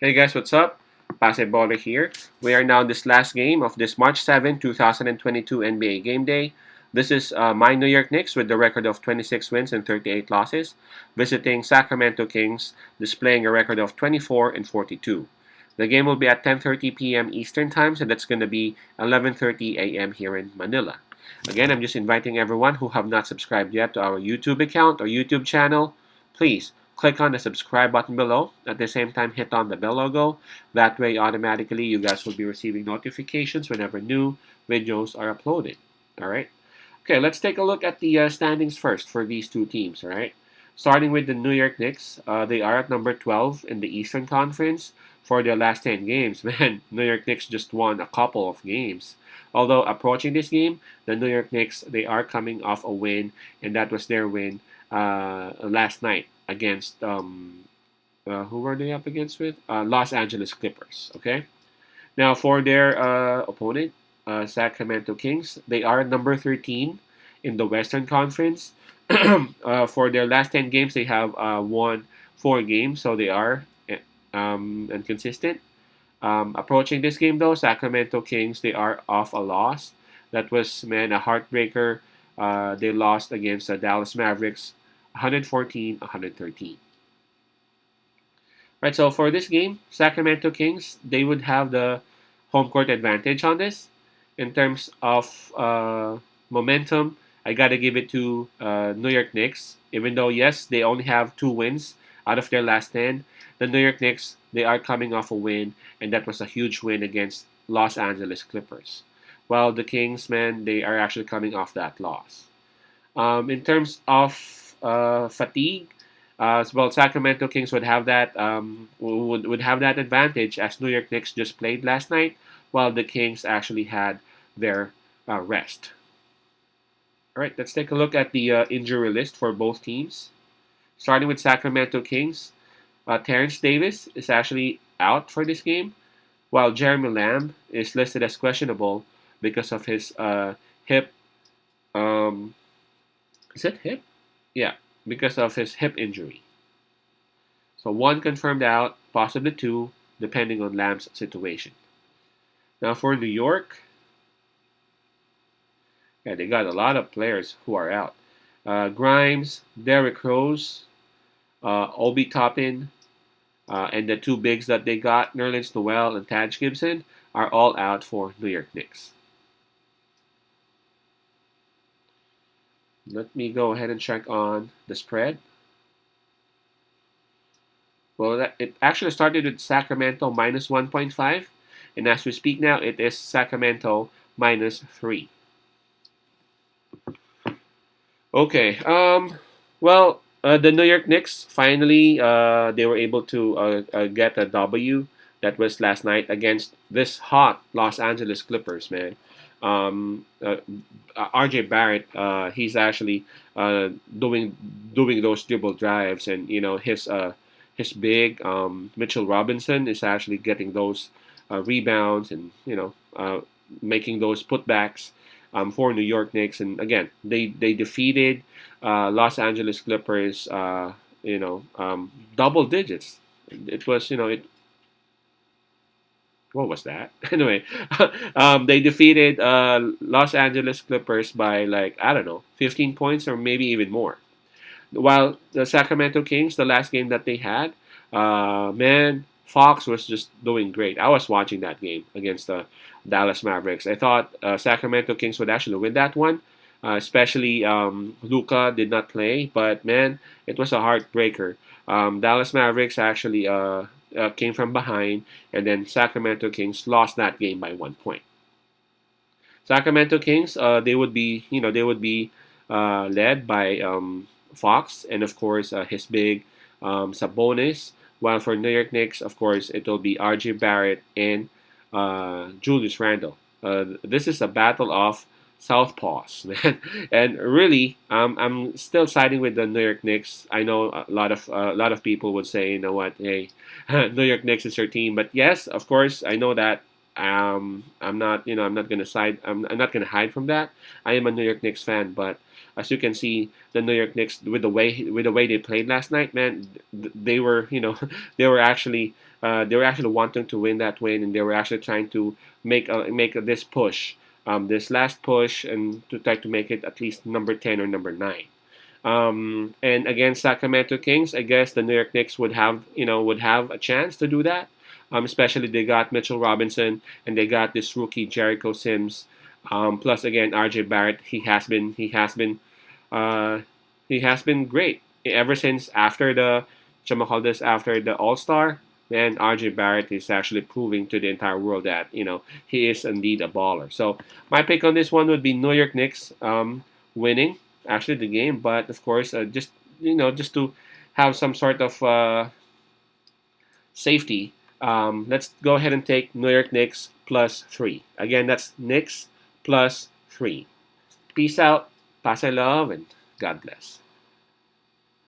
Hey guys, what's up? Basketballer here. We are now in this last game of this March 7, 2022 NBA Game Day. This is my New York Knicks with the record of 26 wins and 38 losses, visiting Sacramento Kings, displaying a record of 24 and 42. The game will be at 10:30 p.m. Eastern Time, so that's going to be 11:30 a.m. here in Manila. Again, I'm just inviting everyone who have not subscribed yet to our YouTube account or YouTube channel. Please click on the subscribe button below. At the same time, hit on the bell logo. That way, automatically, you guys will be receiving notifications whenever new videos are uploaded. All right. Okay, let's take a look at the standings first for these two teams. All right. Starting with the New York Knicks, they are at number 12 in the Eastern Conference for their last 10 games. Man, New York Knicks just won a couple of games. Although approaching this game, the New York Knicks, they are coming off a win, and that was their win last night against who were they up against with? Los Angeles Clippers. Okay. Now for their opponent, Sacramento Kings, they are number 13 in the Western Conference. For their last 10 games, they have won 4 games, so they are inconsistent. Approaching this game though, Sacramento Kings, they are off a loss. That was, man, a heartbreaker. They lost against the Dallas Mavericks 114-113. Right, so for this game, Sacramento Kings, they would have the home court advantage on this. In terms of momentum, I got to give it to New York Knicks. Even though, yes, they only have 2 wins out of their last 10, the New York Knicks, they are coming off a win, and that was a huge win against Los Angeles Clippers. While the Kings, man, they are actually coming off that loss. In terms of fatigue, well, Sacramento Kings would have that would have that advantage as New York Knicks just played last night, while the Kings actually had their rest. All right, let's take a look at the injury list for both teams. Starting with Sacramento Kings, Terrence Davis is actually out for this game, while Jeremy Lamb is listed as questionable because of his hip. Um, is it hip? Yeah, because of his hip injury. So one confirmed out, possibly two, depending on Lamb's situation. Now for New York, yeah, they got a lot of players who are out. Grimes, Derrick Rose, Obi Toppin, and the two bigs that they got, Nerlens Noel and Taj Gibson, are all out for New York Knicks. Let me go ahead and check on the spread. Well, it actually started with Sacramento minus 1.5, and as we speak now, it is Sacramento minus 3. Okay. The New York Knicks finally they were able to get a W. That was last night against this hot Los Angeles Clippers, man. Um, uh, RJ Barrett, he's actually doing those dribble drives, and his big Mitchell Robinson is actually getting those rebounds, and making those putbacks for New York Knicks. And again, they defeated Los Angeles Clippers. Double digits. It was what was that? Anyway, they defeated Los Angeles Clippers by, like, I don't know, 15 points or maybe even more. While the Sacramento Kings, the last game that they had, man, Fox was just doing great. I was watching that game against the Dallas Mavericks. I thought Sacramento Kings would actually win that one. Especially Luca did not play, but man, it was a heartbreaker. Dallas Mavericks actually came from behind, and then Sacramento Kings lost that game by 1 point. Sacramento Kings, they would be led by Fox, and of course his big Sabonis. While for New York Knicks, of course, it will be R.J. Barrett and Julius Randle. This is a battle of southpaws, man. And really, I'm still siding with the New York Knicks. I know a lot of people would say, you know what, hey, New York Knicks is your team. But yes, of course, I know that. I'm not gonna side. I'm not gonna hide from that. I am a New York Knicks fan, but as you can see, the New York Knicks, with the way they played last night, man, they were they were actually They were actually wanting to win that win, and they were actually trying to make this push, this last push, and to try to make it at least number 10 or number 9. And against Sacramento Kings, I guess the New York Knicks would have a chance to do that. Especially they got Mitchell Robinson and they got this rookie Jericho Sims. Plus again RJ Barrett, uh, he has been great ever since after the All Star. Man, RJ Barrett is actually proving to the entire world that he is indeed a baller. So my pick on this one would be New York Knicks winning actually the game, but of course just to have some sort of safety. Let's go ahead and take New York Knicks +3. Again, that's Knicks +3. Peace out, pass I love, and God bless.